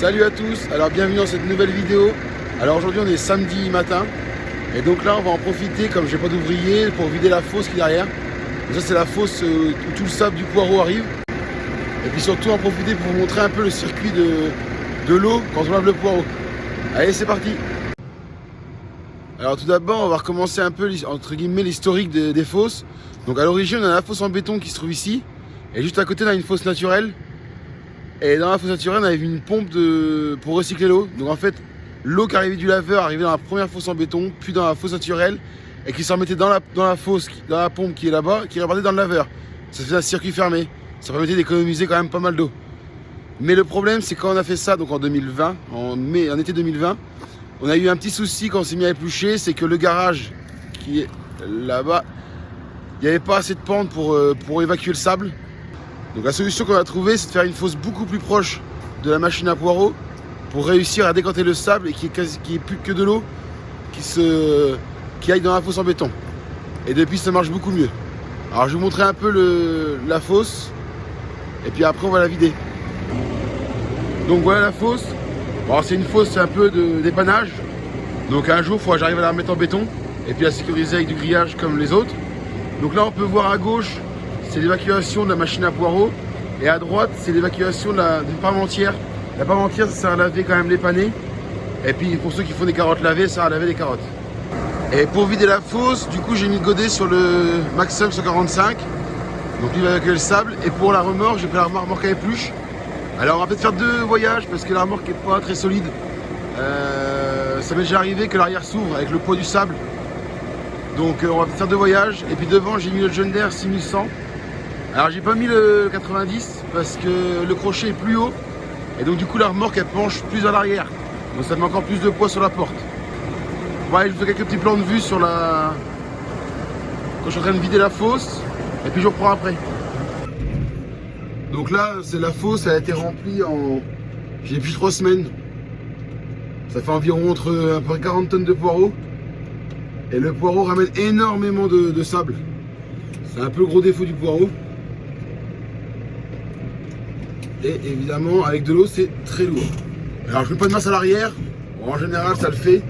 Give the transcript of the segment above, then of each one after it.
Salut à tous, alors bienvenue dans cette nouvelle vidéo. Alors aujourd'hui on est samedi matin et donc là on va en profiter, comme j'ai pas d'ouvrier, pour vider la fosse qui est derrière. Donc ça c'est la fosse où tout le sable du poireau arrive. Et puis surtout en profiter pour vous montrer un peu le circuit de l'eau quand on lave le poireau. Allez, c'est parti. Alors tout d'abord on va recommencer un peu entre guillemets l'historique des fosses. Donc à l'origine on a la fosse en béton qui se trouve ici. Et juste à côté on a une fosse naturelle. Et dans la fosse naturelle, on avait une pompe pour recycler l'eau. Donc en fait, l'eau qui arrivait du laveur arrivait dans la première fosse en béton, puis dans la fosse naturelle, et qui s'en mettait dans la fosse, dans la pompe qui est là-bas, qui repartait dans le laveur. Ça faisait un circuit fermé. Ça permettait d'économiser quand même pas mal d'eau. Mais le problème, c'est quand on a fait ça, donc en 2020, en été 2020, on a eu un petit souci quand on s'est mis à éplucher, c'est que le garage qui est là-bas, il n'y avait pas assez de pente pour évacuer le sable. Donc la solution qu'on a trouvée, c'est de faire une fosse beaucoup plus proche de la machine à poireaux pour réussir à décanter le sable et qu'il n'y ait plus que de l'eau qui aille dans la fosse en béton. Et depuis, ça marche beaucoup mieux. Alors je vais vous montrer un peu la fosse et puis après on va la vider. Donc voilà la fosse. Bon, c'est une fosse un peu dépannage. Donc un jour, il faudra que j'arrive à la remettre en béton et puis la sécuriser avec du grillage comme les autres. Donc là, on peut voir à gauche, c'est l'évacuation de la machine à poireaux. Et à droite, c'est l'évacuation d'une parmentière. La parmentière, ça sert à laver quand même les panais. Et puis pour ceux qui font des carottes lavées, ça sert à laver les carottes. Et pour vider la fosse, du coup, j'ai mis le godet sur le Maxxum 145. Donc lui, il va évacuer le sable. Et pour la remorque, j'ai pris la remorque à épluche. Alors on va peut-être faire 2 voyages parce que la remorque n'est pas très solide. Ça m'est déjà arrivé que l'arrière s'ouvre avec le poids du sable. Donc on va faire 2 voyages. Et puis devant, j'ai mis le John Deere 6100. Alors j'ai pas mis le 90 parce que le crochet est plus haut et donc du coup la remorque elle penche plus à l'arrière, donc ça met encore plus de poids sur la porte. Voilà, je fais quelques petits plans de vue sur quand je suis en train de vider la fosse et puis je reprends après. Donc là c'est la fosse, elle a été remplie j'ai depuis 3 semaines. Ça fait environ entre à peu près 40 tonnes de poireaux et le poireau ramène énormément de sable. C'est un peu le gros défaut du poireau. Et évidemment, avec de l'eau, c'est très lourd. Alors, je mets pas de masse à l'arrière. Bon, en général, ça le fait.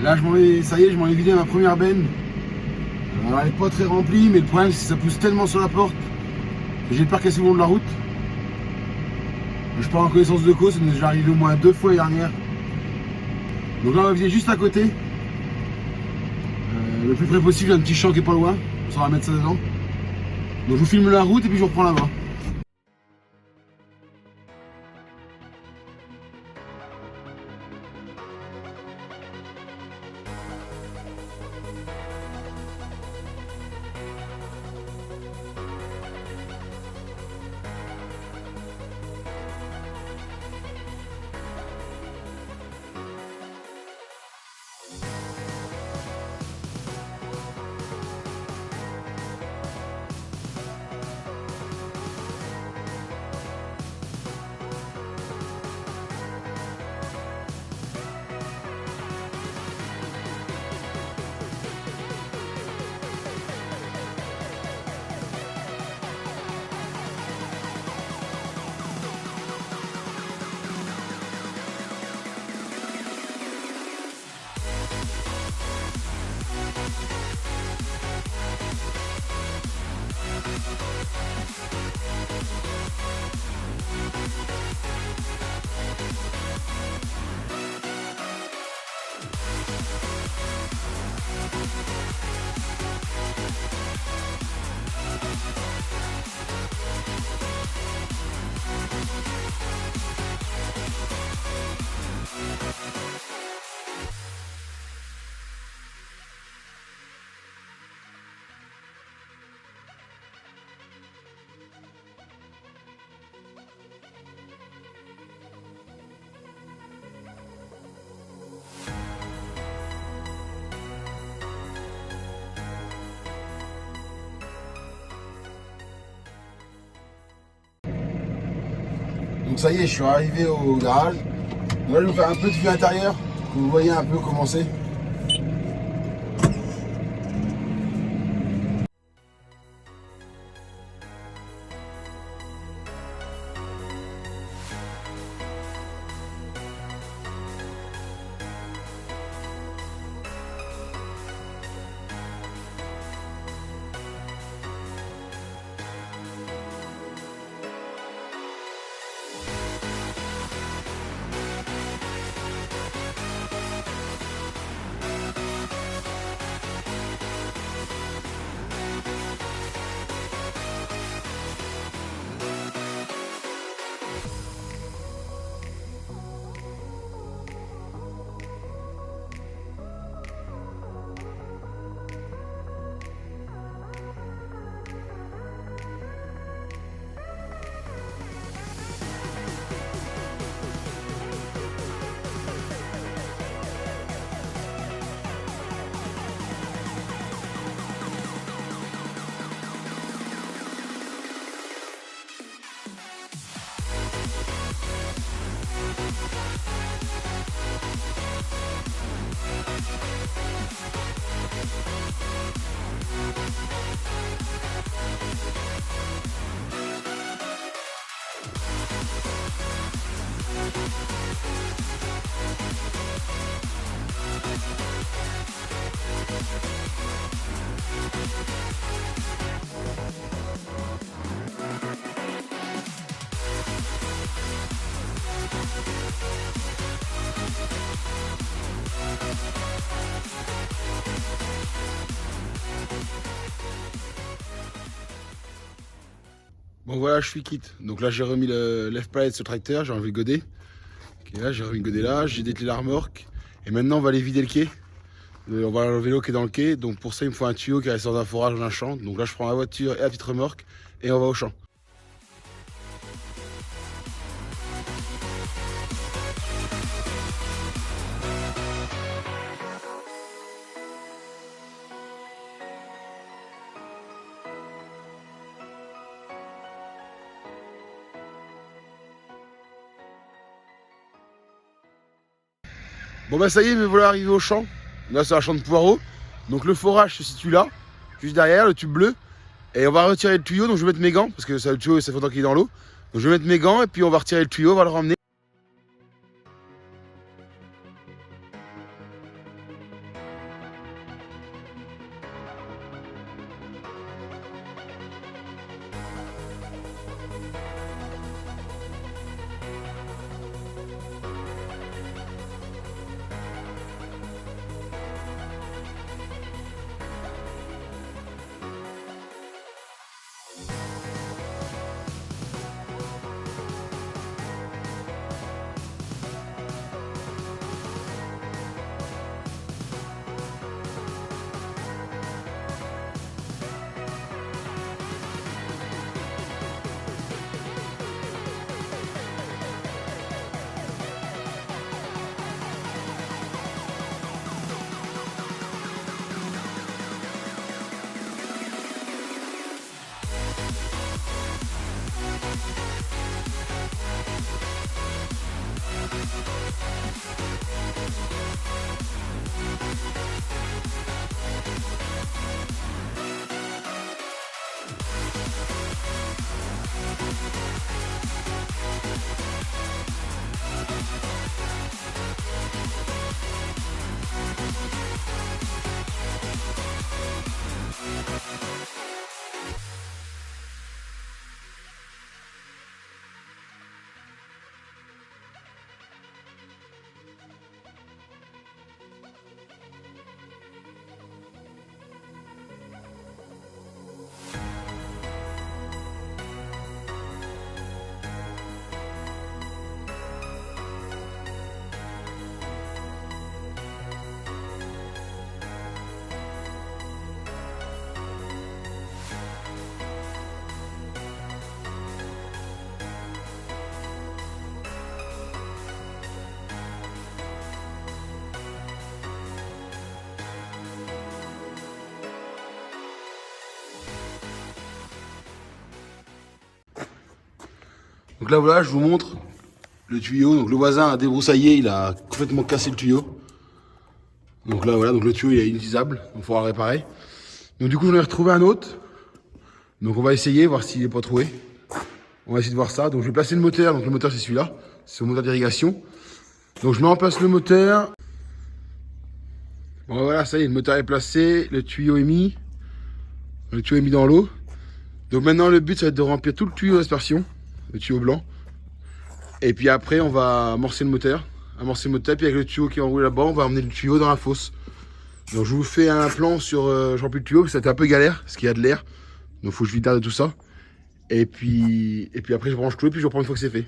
Là, ça y est, je m'en ai vidé ma première benne. Alors, elle n'est pas très remplie, mais le problème, c'est que ça pousse tellement sur la porte que j'ai peur qu'elle s'ouvre de la route. Je pars en connaissance de cause, ça nous est déjà arrivé au moins 2 fois l'année dernière. Donc là, on va vider juste à côté. Le plus près possible, il y a un petit champ qui est pas loin. On va mettre ça dedans. Donc je vous filme la route et puis je vous reprends là-bas. Donc ça y est, je suis arrivé au garage. Donc là, je vais vous faire un peu de vue intérieure, que vous voyez un peu comment c'est. Bon voilà, je suis quitte. Donc là j'ai remis le left palette sur le tracteur, j'ai enlevé le godet. Ok, là j'ai remis le godet là, j'ai dételé la remorque. Et maintenant on va aller vider le quai. On va enlever l'eau qui est dans le quai. Donc pour ça il me faut un tuyau qui reste dans un forage dans un champ. Donc là je prends la voiture et la petite remorque et on va au champ. Bon bah ça y est, me voilà arrivé au champ. Là c'est un champ de poireaux. Donc le forage se situe là, juste derrière, le tube bleu. Et on va retirer le tuyau, donc je vais mettre mes gants, parce que ça, le tuyau ça fait longtemps qu'il est dans l'eau. Donc je vais mettre mes gants et puis on va retirer le tuyau, on va le ramener. Donc là voilà, je vous montre le tuyau. Donc le voisin a débroussaillé, il a complètement cassé le tuyau. Donc là voilà, donc le tuyau il est inutilisable, donc il faudra le réparer. Donc du coup j'en ai retrouvé un autre. Donc on va essayer, voir s'il n'est pas trouvé. On va essayer de voir ça. Donc je vais placer le moteur, donc le moteur c'est celui-là. C'est le moteur d'irrigation. Donc je mets en place le moteur. Bon voilà, ça y est, le moteur est placé, le tuyau est mis. Le tuyau est mis dans l'eau. Donc maintenant le but ça va être de remplir tout le tuyau d'aspersion, le tuyau blanc. Et puis après on va amorcer le moteur. Puis avec le tuyau qui est enroulé là-bas, on va emmener le tuyau dans la fosse. Donc je vous fais un plan sur je remplis le tuyau, c'était un peu galère, parce qu'il y a de l'air. Donc il faut que je vide de tout ça. Et puis après je branche tout et puis je reprends une fois que c'est fait.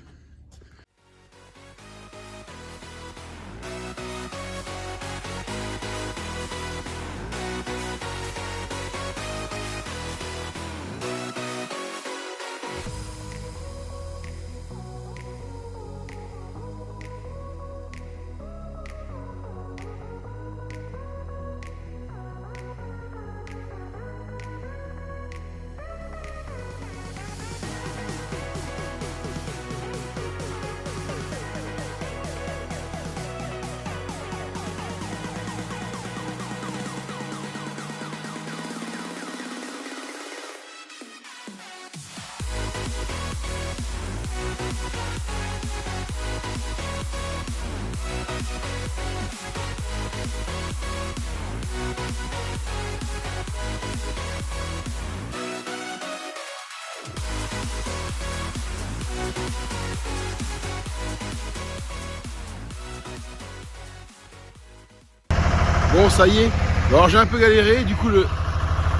Bon ça y est, alors j'ai un peu galéré, du coup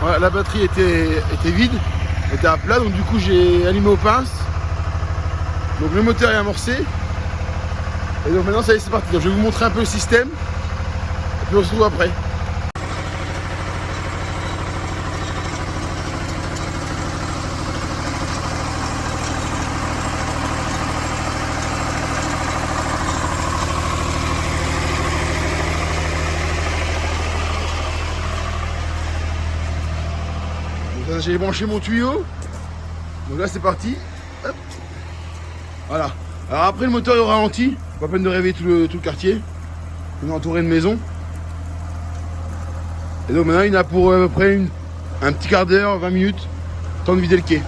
voilà, la batterie était vide, était à plat, donc du coup j'ai allumé aux pinces. Donc le moteur est amorcé. Et donc maintenant ça y est, c'est parti. Donc, je vais vous montrer un peu le système. Et puis on se retrouve après. J'ai branché mon tuyau. Donc là c'est parti. Hop. Voilà. Alors après le moteur est au ralenti. Pas peine de réveiller tout le quartier. On est entouré de maisons. Et donc maintenant il y en a pour à peu près un petit quart d'heure, 20 minutes. Temps de vider le quai.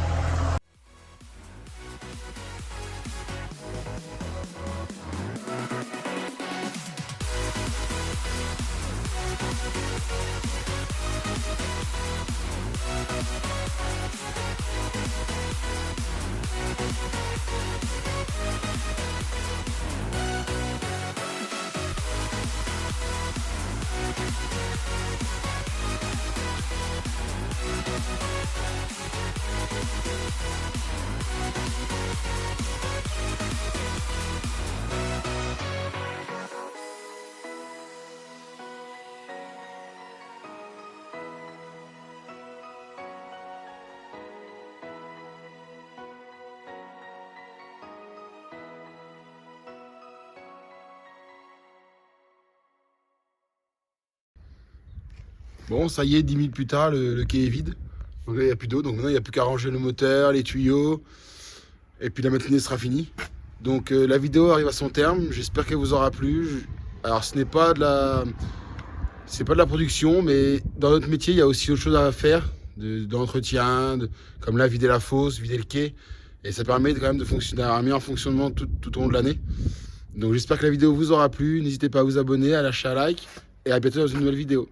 Bon, ça y est, 10 minutes plus tard, le quai est vide. Donc là, il n'y a plus d'eau. Donc maintenant, il n'y a plus qu'à ranger le moteur, les tuyaux. Et puis la matinée sera finie. Donc la vidéo arrive à son terme. J'espère qu'elle vous aura plu. Alors, ce n'est pas de la... C'est pas de la production, mais dans notre métier, il y a aussi autre chose à faire. D'entretien, comme là, vider la fosse, vider le quai. Et ça permet quand même de fonctionner, d'avoir un meilleur fonctionnement tout au long de l'année. Donc j'espère que la vidéo vous aura plu. N'hésitez pas à vous abonner, à lâcher un like. Et à bientôt dans une nouvelle vidéo.